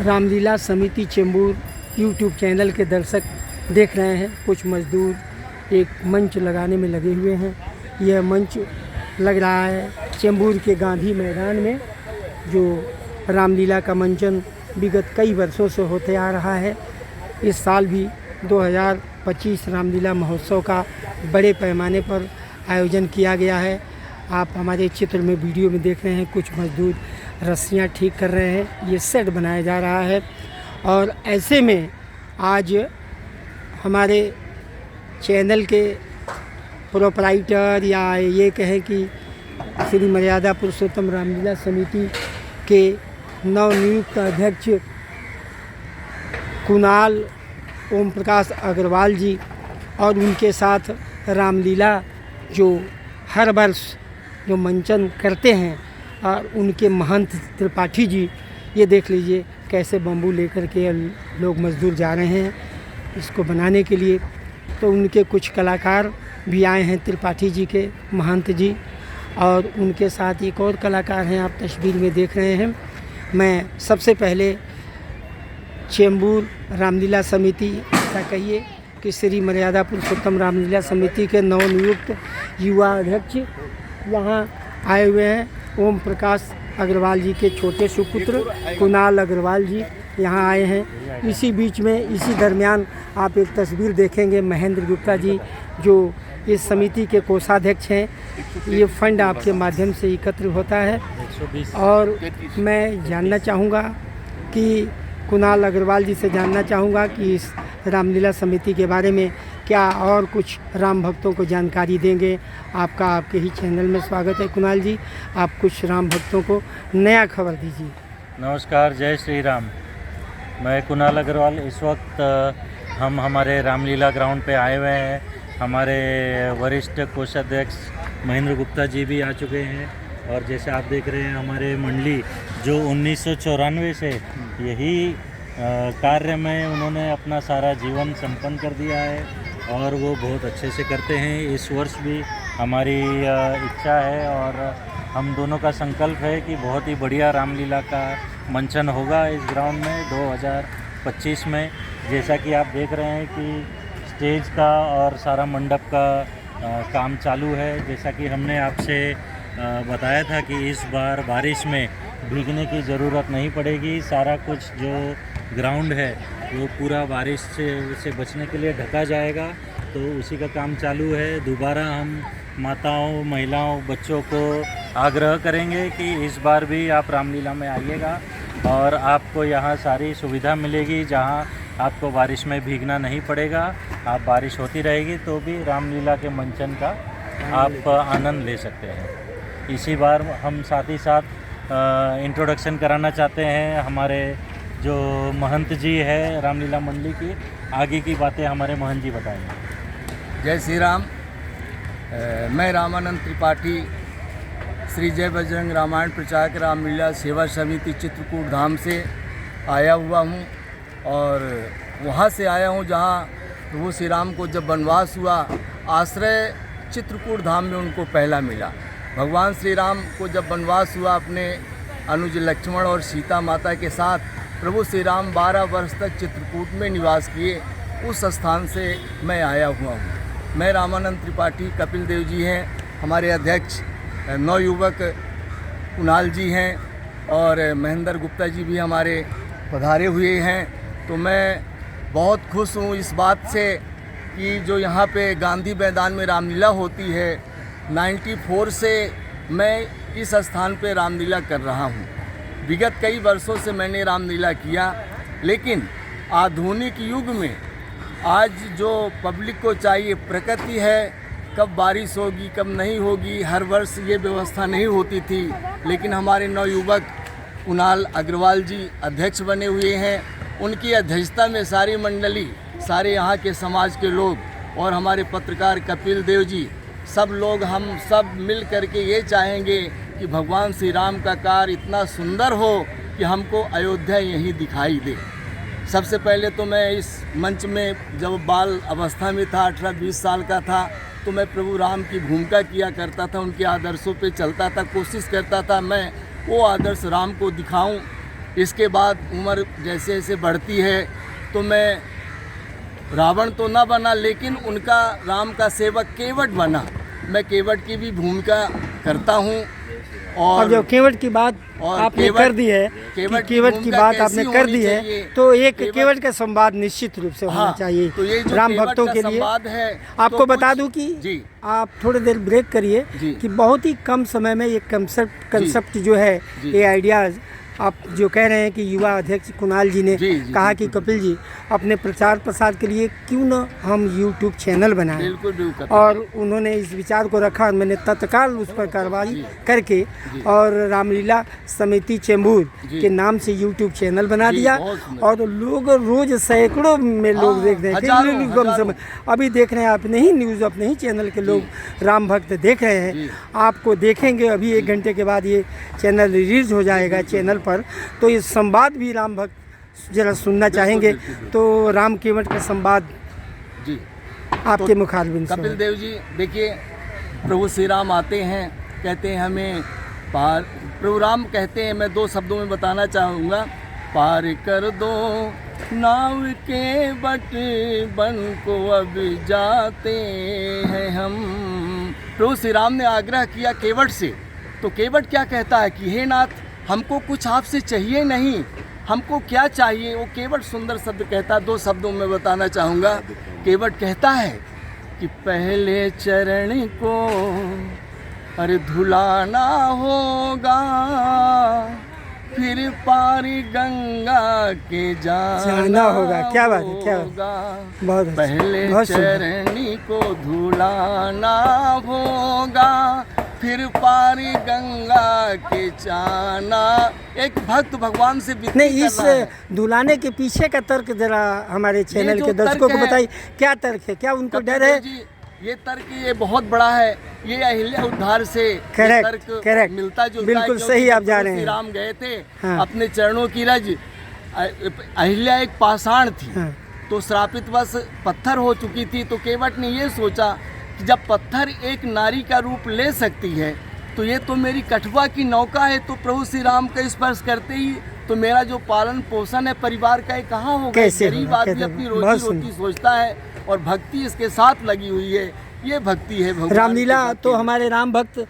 रामलीला समिति Chembur YouTube channel के दर्शक देख रहे हैं। कुछ मजदूर एक मंच लगाने में लगे हुए हैं। यह मंच लग रहा है चेंबूर के गांधी मैदान में, जो रामलीला का मंचन विगत कई वर्षों से होते आ रहा है। इस साल भी 2025 रामलीला महोत्सव का बड़े पैमाने पर आयोजन किया गया है। आप हमारे चित्र में वीडियो में देख रहे हैं, कुछ मजदूर रस्सियां ठीक कर रहे हैं। ये सेट बनाया जा रहा है और ऐसे में आज हमारे चैनल के प्रोपराइटर या ये कहें कि श्री मर्यादा पुरुषोत्तम रामलीला समिति के नवनियुक्त अध्यक्ष कुणाल ओम प्रकाश अग्रवाल जी और उनके साथ रामलीला जो हर वर्ष जो मंचन करते हैं और उनके महंत त्रिपाठी जी, ये देख लीजिए कैसे बम्बू लेकर के लोग मजदूर जा रहे हैं इसको बनाने के लिए। तो उनके कुछ कलाकार भी आए हैं, त्रिपाठी जी के महंत जी, और उनके साथ एक और कलाकार हैं, आप तस्वीर में देख रहे हैं। मैं सबसे पहले चेंबूर रामलीला समिति, ऐसा कहिए कि श्री मर्यादा पुरुषोत्तम रामलीला समिति के नवनियुक्त युवा अध्यक्ष यहाँ आए हुए हैं। ओम प्रकाश अग्रवाल जी के छोटे सुपुत्र कुणाल अग्रवाल जी यहाँ आए हैं। इसी बीच में, इसी दरमियान आप एक तस्वीर देखेंगे, महेंद्र गुप्ता जी जो इस समिति के कोषाध्यक्ष हैं। ये फंड आपके माध्यम से एकत्र होता है और मैं जानना चाहूँगा कि कुणाल अग्रवाल जी से जानना चाहूँगा कि इस रामलीला समिति के बारे में क्या और कुछ राम भक्तों को जानकारी देंगे। आपका आपके ही चैनल में स्वागत है कुणाल जी, आप कुछ राम भक्तों को नया खबर दीजिए। नमस्कार, जय श्री राम। मैं कुणाल अग्रवाल। इस वक्त हम हमारे रामलीला ग्राउंड पे आए हुए हैं। हमारे वरिष्ठ कोषाध्यक्ष महेंद्र गुप्ता जी भी आ चुके हैं और जैसे आप देख रहे हैं हमारे मंडली जो 1994 से यही कार्य में उन्होंने अपना सारा जीवन संपन्न कर दिया है और वो बहुत अच्छे से करते हैं। इस वर्ष भी हमारी इच्छा है और हम दोनों का संकल्प है कि बहुत ही बढ़िया रामलीला का मंचन होगा इस ग्राउंड में 2025 में। जैसा कि आप देख रहे हैं कि स्टेज का और सारा मंडप का काम चालू है। जैसा कि हमने आपसे बताया था कि इस बार बारिश में भीगने की ज़रूरत नहीं पड़ेगी। सारा कुछ जो ग्राउंड है वो पूरा बारिश से बचने के लिए ढका जाएगा, तो उसी का काम चालू है। दोबारा हम माताओं, महिलाओं, बच्चों को आग्रह करेंगे कि इस बार भी आप रामलीला में आइएगा और आपको यहाँ सारी सुविधा मिलेगी, जहाँ आपको बारिश में भीगना नहीं पड़ेगा। आप बारिश होती रहेगी तो भी रामलीला के मंचन का आप आनंद ले सकते हैं। इसी बार हम साथ ही साथ इंट्रोडक्शन कराना चाहते हैं हमारे जो महंत जी है रामलीला मंडली की। आगे की बातें हमारे महंत जी बताएंगे। जय श्री राम। मैं रामानंद त्रिपाठी श्री जय बजरंग रामायण प्रचारक रामलीला सेवा समिति चित्रकूट धाम से आया हुआ हूँ और वहाँ से आया हूँ जहाँ प्रभु श्री राम को जब वनवास हुआ, आश्रय चित्रकूट धाम में उनको पहला मिला। भगवान श्री राम को जब वनवास हुआ अपने अनुज लक्ष्मण और सीता माता के साथ, प्रभु श्री राम 12 वर्ष तक चित्रकूट में निवास किए। उस स्थान से मैं आया हुआ हूँ। मैं रामानंद त्रिपाठी, कपिल देव जी हैं हमारे अध्यक्ष, नवयुवक कुणाल जी हैं और महेंद्र गुप्ता जी भी हमारे पधारे हुए हैं। तो मैं बहुत खुश हूँ इस बात से कि जो यहाँ पे गांधी मैदान में रामलीला होती है, 94 से मैं इस स्थान पे रामलीला कर रहा हूँ। विगत कई वर्षों से मैंने रामलीला किया, लेकिन आधुनिक युग में आज जो पब्लिक को चाहिए, प्रकृति है, कब बारिश होगी कब नहीं होगी, हर वर्ष ये व्यवस्था नहीं होती थी। लेकिन हमारे नवयुवक कुणाल अग्रवाल जी अध्यक्ष बने हुए हैं। उनकी अध्यक्षता में सारी मंडली, सारे यहाँ के समाज के लोग और हमारे पत्रकार कपिल देव जी, सब लोग हम सब मिल करके ये चाहेंगे कि भगवान श्री राम का कार्य इतना सुंदर हो कि हमको अयोध्या यहीं दिखाई दे। सबसे पहले तो मैं इस मंच में जब बाल अवस्था में था, 18-20 साल का था, तो मैं प्रभु राम की भूमिका किया करता था, उनके आदर्शों पे चलता था, कोशिश करता था मैं वो आदर्श राम को दिखाऊं। इसके बाद उम्र जैसे जैसे बढ़ती है तो मैं रावण तो ना बना, लेकिन उनका राम का सेवक केवट बना। मैं केवट की भी भूमिका करता हूँ। और जो केवट की बात और आपने कर दी है, केवट केवट की भूमिका बात आपने कैसी कर होनी दी है, चाहिए? तो एक केवट- केवट का संवाद निश्चित रूप से होना हाँ, चाहिए तो ये जो राम केवट भक्तों का के लिए। संवाद है, आपको तो बता कुछ- दूं कि जी आप थोड़ी देर ब्रेक करिए जी। कि बहुत ही कम समय में ये कंसेप्ट जो है, जी। ये आइडियाज़ आप जो कह रहे हैं कि युवा अध्यक्ष कुणाल जी ने जी, जी, कहा जी, कि कपिल जी अपने प्रचार प्रसार के लिए क्यों न हम यूट्यूब चैनल बनाएं, बिल्कुल बिल्कुल। और उन्होंने इस विचार को रखा और मैंने तत्काल उस पर कार्रवाई करके और रामलीला समिति चेंबूर जी। के नाम से यूट्यूब चैनल बना जी, दिया। बहुत सुंदर। और लोग रोज सैकड़ों में लोग हाँ, देख रहे थे, हजारों, कम हजारों। समय अभी देख रहे हैं अपने ही न्यूज़, अपने ही चैनल के लोग राम भक्त देख रहे हैं। जी। आपको देखेंगे अभी 1 घंटे के बाद ये चैनल रिलीज हो जाएगा चैनल पर, तो ये संवाद भी राम भक्त जरा सुनना चाहेंगे। बिल्कुल। तो राम केवट का संवाद जी आपके मुखारबिन से कपिल हो। देव जी देखिए, प्रभु श्री राम आते हैं, कहते हैं हमें पार, प्रभु राम कहते हैं, मैं 2 शब्दों में बताना चाहूँगा, पार कर दो नाव के बट बन को अब जाते हैं हम। प्रभु श्री राम ने आग्रह किया केवट से, तो केवट क्या कहता है कि हे नाथ, हमको कुछ आपसे चाहिए नहीं, हमको क्या चाहिए? वो केवट सुंदर शब्द कहता है, 2 शब्दों में बताना चाहूँगा। केवट कहता है कि पहले चरण को अरे धुलाना होगा, फिर पारी गंगा के जाना होगा। क्या बात है, क्या बात। होगा। बहुत अच्छा, पहले बहुत सुंदर। चरणी को धुलाना होगा, फिर पारी गंगा के जाना। एक भक्त भगवान से विनती नहीं, कर इस रहा है। दुलाने के पीछे का तर्क जरा हमारे चैनल जो के दर्शकों तर्क को है- बताइए, क्या तर्क है? क्या उनको कपिल डर है? देव जी, ये तर्क ये बहुत बड़ा है, ये अहिल्या उद्धार से ये करेक्ट, तर्क करेक्ट। मिलता जुलता बिल्कुल है, क्योंकि सही आप जब जा प्रभु रहे हैं। श्री राम गए थे हाँ। अपने चरणों की रज, अहिल्या एक पाषाण थी, हाँ। तो श्रापित वश पत्थर हो चुकी थी। तो केवट ने ये सोचा कि जब पत्थर एक नारी का रूप ले सकती है, तो ये तो मेरी कठुआ की नौका है, तो प्रभु श्री राम का स्पर्श करते ही तो मेरा जो पालन पोषण है परिवार का, ये कहाँ होगा? कैसे गरीब होगा? आदमी कैसे अपनी होगा? बहुत रोजी रोटी सोचता है, और भक्ति इसके साथ लगी हुई है। ये भक्ति है भगवान रामलीला की तो भक्ति। हमारे राम भक्त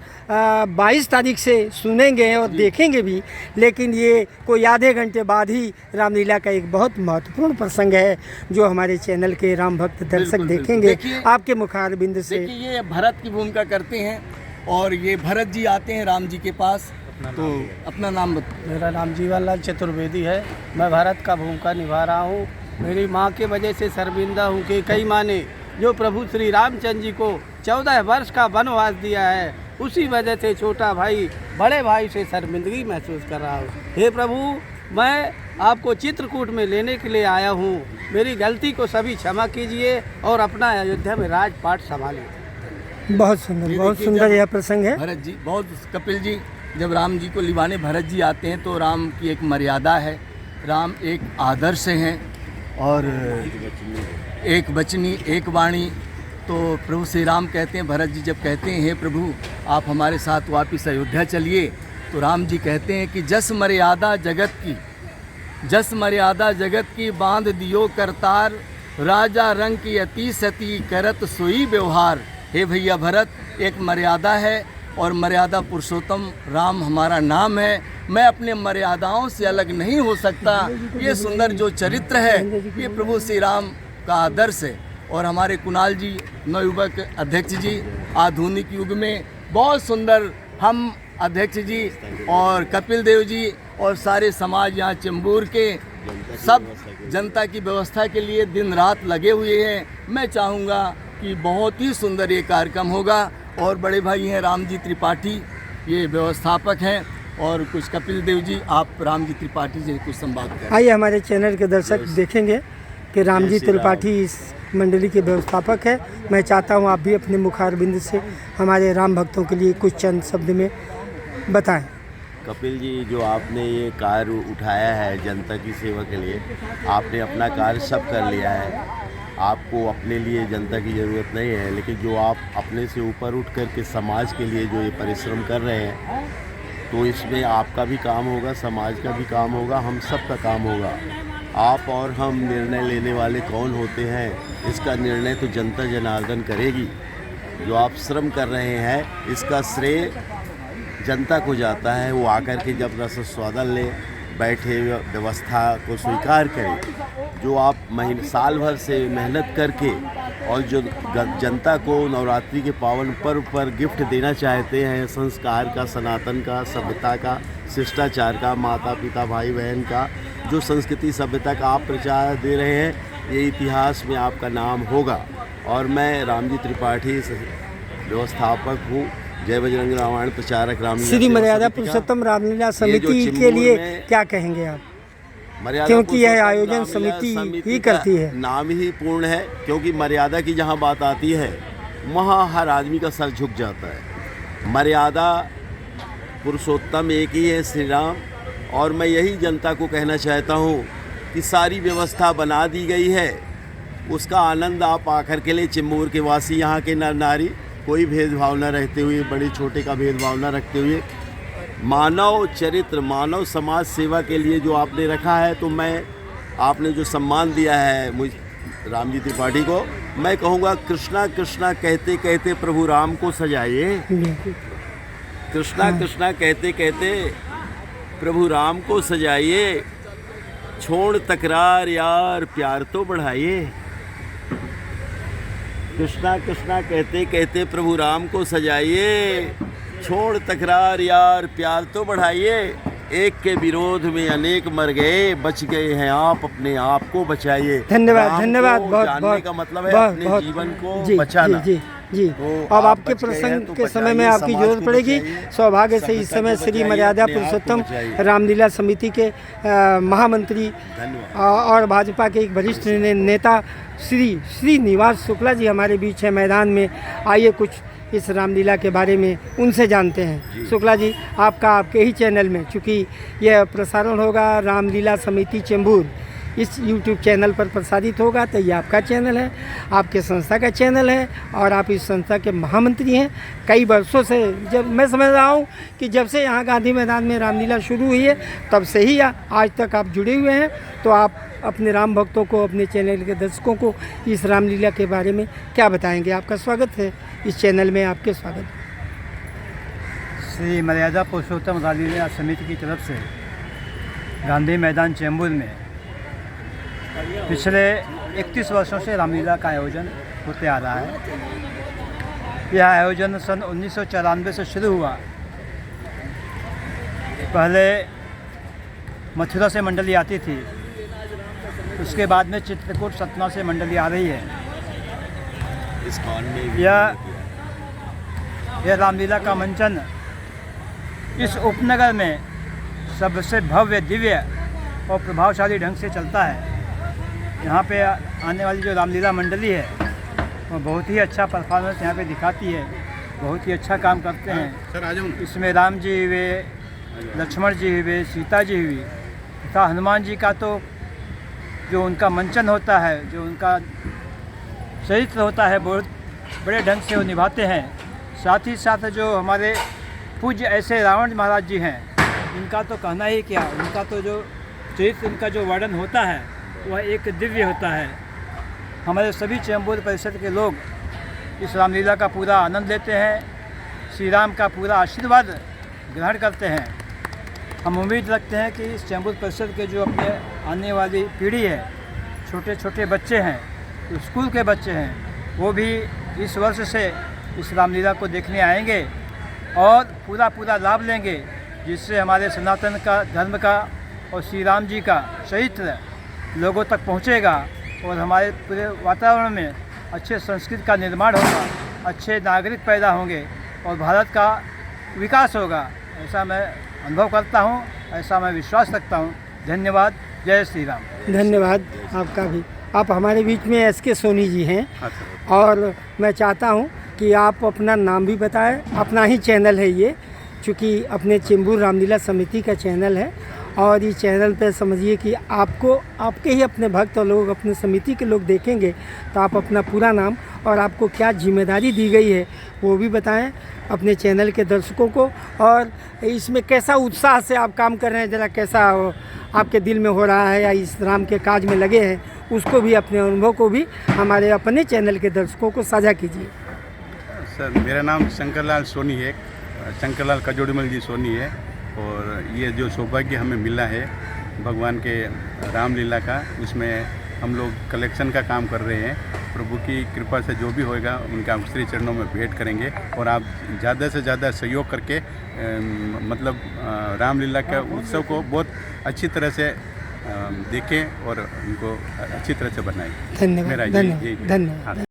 22 तारीख से सुनेंगे और देखेंगे भी, लेकिन ये कोई आधे घंटे बाद ही रामलीला का एक बहुत महत्वपूर्ण प्रसंग है जो हमारे चैनल के राम भक्त दर्शक बिल्कुल, बिल्कुल। देखेंगे देखिए- आपके मुखारबिंद से। देखिए, ये भरत की भूमिका करते हैं, और ये भरत जी आते हैं राम जी के पास। तो अपना नाम बताओ। मेरा नाम जीवनलाल चतुर्वेदी है। मैं भारत का भूमिका निभा रहा हूँ। मेरी माँ के वजह से शर्मिंदा हूँ कि कई माँ ने जो प्रभु श्री रामचंद्र जी को 14 वर्ष का वनवास दिया है, उसी वजह से छोटा भाई बड़े भाई से शर्मिंदगी महसूस कर रहा हूँ। हे प्रभु, मैं आपको चित्रकूट में लेने के लिए आया हूँ। मेरी गलती को सभी क्षमा कीजिए और अपना अयोध्या में राजपाट संभालिए। बहुत सुंदर, ये बहुत देखिए, सुंदर जब यह प्रसंग है। भरत जी बहुत, कपिल जी जब राम जी को लिवाने भरत जी आते हैं, तो राम की एक मर्यादा है, राम एक आदर्श हैं, और एक बचनी एक वाणी। तो प्रभु श्री राम कहते हैं, भरत जी जब कहते हैं हे प्रभु आप हमारे साथ वापिस अयोध्या चलिए, तो राम जी कहते हैं कि जस मर्यादा जगत की, जस मर्यादा जगत की बांध दियो करतार, राजा रंग की अति सती करत सोई व्यवहार। हे भैया भरत, एक मर्यादा है, और मर्यादा पुरुषोत्तम राम हमारा नाम है। मैं अपने मर्यादाओं से अलग नहीं हो सकता। ये सुंदर जो चरित्र है, ये प्रभु श्री राम का आदर्श है। और हमारे कुणाल जी नवयुवक अध्यक्ष जी, आधुनिक युग में बहुत सुंदर, हम अध्यक्ष जी और कपिल देव जी और सारे समाज यहाँ चेंबूर के सब जनता की व्यवस्था के लिए दिन रात लगे हुए हैं। मैं चाहूँगा कि बहुत ही सुंदर ये कार्यक्रम होगा। और बड़े भाई हैं राम जी त्रिपाठी, ये व्यवस्थापक हैं, और कुछ कपिल देव जी, आप राम जी त्रिपाठी से कुछ संवाद करें। आइए हमारे चैनल के दर्शक देखेंगे कि राम जी त्रिपाठी इस मंडली के व्यवस्थापक है। मैं चाहता हूँ आप भी अपने मुखारबिंद से हमारे राम भक्तों के लिए कुछ चंद शब्द में बताएं। कपिल जी, जो आपने ये कार्य उठाया है जनता की सेवा के लिए, आपने अपना कार्य सब कर लिया है। आपको अपने लिए जनता की ज़रूरत नहीं है, लेकिन जो आप अपने से ऊपर उठ कर के समाज के लिए जो ये परिश्रम कर रहे हैं, तो इसमें आपका भी काम होगा, समाज का भी काम होगा, हम सब का काम होगा। आप और हम निर्णय लेने वाले कौन होते हैं, इसका निर्णय तो जनता जनार्दन करेगी। जो आप श्रम कर रहे हैं इसका श्रेय जनता को जाता है। वो आकर के जब रसस्वादन ले बैठे, व्यवस्था को स्वीकार करें। जो आप साल भर से मेहनत करके और जो जनता को नवरात्रि के पावन पर्व पर गिफ्ट देना चाहते हैं, संस्कार का, सनातन का, सभ्यता का, शिष्टाचार का, माता पिता भाई बहन का, जो संस्कृति सभ्यता का आप प्रचार दे रहे हैं, ये इतिहास में आपका नाम होगा। और मैं रामजी त्रिपाठी व्यवस्थापक हूँ, जय बजरंग रामायण प्रचारक रामलीला श्री मर्यादा पुरुषोत्तम रामलीला समिति के लिए क्या कहेंगे आप? क्योंकि यह आयोजन समिति ही करती है। नाम ही पूर्ण है, क्योंकि मर्यादा की जहाँ बात आती है वहाँ हर आदमी का सर झुक जाता है। मर्यादा पुरुषोत्तम एक ही है, श्री राम। और मैं यही जनता को कहना चाहता हूँ कि सारी व्यवस्था बना दी गई है, उसका आनंद आप आकर के लिए। चिम्बूर के वासी, यहाँ के नर नारी, कोई भेदभाव न रहते हुए, बड़े छोटे का भेदभाव न रखते हुए, मानव चरित्र, मानव समाज सेवा के लिए जो आपने रखा है, तो मैं आपने जो सम्मान दिया है मुझ रामजी त्रिपाठी को, मैं कहूँगा कृष्णा कृष्णा कहते कहते प्रभु राम को सजाइए। कृष्णा कृष्णा कहते कहते प्रभु राम को सजाइए। छोड़ तकरार यार, प्यार तो बढ़ाइए। कृष्णा कृष्णा कहते कहते प्रभु राम को सजाइए। छोड़ तकरार यार, प्यार तो बढ़ाइए। एक के विरोध में अनेक मर गए, बच गए हैं आप, अपने आप को बचाइए। धन्यवाद, धन्यवाद। बहुत जानने बहुत का मतलब है बहुत, अपने बहुत, जीवन को जी, बचाना। जी, जी। तो अब आप आपके बच गए हैं प्रसंग तो के समय में बचाइए, आपकी समाज जरूरत को पड़ेगी। बचाइए, सौभाग्य से इस सभ्यता समय को श्री बचाइए, मर्यादा अपने आप को पुरुषोत्तम बचाइए। रामलीला समिति के महामंत्री धन्यवाद। और भाजपा के एक वरिष्ठ नेता श्री निवास शुक्ला जी हमारे बीच है मैदान में। आइए कुछ इस रामलीला के बारे में उनसे जानते हैं। शुक्ला जी, आपके ही चैनल में, चूँकि यह प्रसारण होगा रामलीला समिति चेंबूर इस YouTube चैनल पर प्रसारित होगा, तो ये आपका चैनल है, आपके संस्था का चैनल है और आप इस संस्था के महामंत्री हैं। कई वर्षों से, जब मैं समझ रहा हूँ कि जब से यहाँ गांधी मैदान में रामलीला शुरू हुई है, तब से ही आज तक आप जुड़े हुए हैं। तो आप अपने राम भक्तों को, अपने चैनल के दर्शकों को इस रामलीला के बारे में क्या बताएंगे? आपका स्वागत है इस चैनल में, आपके स्वागत। श्री मर्यादा पुरुषोत्तम रामलीला समिति की तरफ से गांधी मैदान चेंबूर में पिछले 31 वर्षों से रामलीला का आयोजन होते आ रहा है। यह आयोजन सन 1994 से शुरू हुआ। पहले मथुरा से मंडली आती थी, उसके बाद में चित्रकूट सतना से मंडली आ रही है। यह रामलीला का मंचन इस उपनगर में सबसे भव्य, दिव्य और प्रभावशाली ढंग से चलता है। यहाँ पे आने वाली जो रामलीला मंडली है वो बहुत ही अच्छा परफॉर्मेंस यहाँ पे दिखाती है, बहुत ही अच्छा काम करते हैं। इसमें राम जी हुए, लक्ष्मण जी हुए, सीता जी हुई तथा हनुमान जी का तो जो उनका मंचन होता है, जो उनका चरित्र होता है, बहुत बड़े ढंग से वो निभाते हैं। साथ ही साथ जो हमारे पूज्य ऐसे रावण महाराज जी हैं, इनका तो कहना ही क्या, उनका तो जो चरित्र, उनका जो वर्णन होता है वह एक दिव्य होता है। हमारे सभी चेंबूर परिषद के लोग इस रामलीला का पूरा आनंद लेते हैं, श्री राम का पूरा आशीर्वाद ग्रहण करते हैं। हम उम्मीद रखते हैं कि इस चेंबूर परिषद के जो अपने आने वाली पीढ़ी है, छोटे छोटे बच्चे हैं, स्कूल के बच्चे हैं, वो भी इस वर्ष से इस रामलीला को देखने आएंगे और पूरा लाभ लेंगे, जिससे हमारे सनातन का, धर्म का और श्री राम जी का चरित्र लोगों तक पहुंचेगा और हमारे पूरे वातावरण में अच्छे संस्कृति का निर्माण होगा, अच्छे नागरिक पैदा होंगे और भारत का विकास होगा। ऐसा मैं अनुभव करता हूं, ऐसा मैं विश्वास रखता हूं। धन्यवाद। जय श्री राम। धन्यवाद आपका भी। आप हमारे बीच में SK सोनी जी हैं और मैं चाहता हूं कि आप अपना नाम भी बताएं। अपना ही चैनल है ये, चूँकि अपने चेंबूर रामलीला समिति का चैनल है और इस चैनल पे समझिए कि आपको आपके ही अपने भक्त लोग, अपने समिति के लोग देखेंगे तो आप अपना पूरा नाम और आपको क्या जिम्मेदारी दी गई है वो भी बताएं अपने चैनल के दर्शकों को, और इसमें कैसा उत्साह से आप काम कर रहे हैं, ज़रा कैसा आपके दिल में हो रहा है या इस राम के काज में लगे हैं, उसको भी, अपने अनुभव को भी हमारे अपने चैनल के दर्शकों को साझा कीजिए। सर, मेरा नाम शंकरलाल सोनी है, शंकरलाल कजोड़ीमल जी सोनी है। और ये जो सौभाग्य हमें मिला है भगवान के रामलीला का, उसमें हम लोग कलेक्शन का काम कर रहे हैं। प्रभु की कृपा से जो भी होएगा उनका श्री चरणों में भेंट करेंगे, और आप ज़्यादा से ज़्यादा सहयोग करके मतलब रामलीला के उत्सव को बहुत अच्छी तरह से देखें और उनको अच्छी तरह से बनाएं। धन्यवाद, मेरा धन्यवाद, यही धन्यवाद।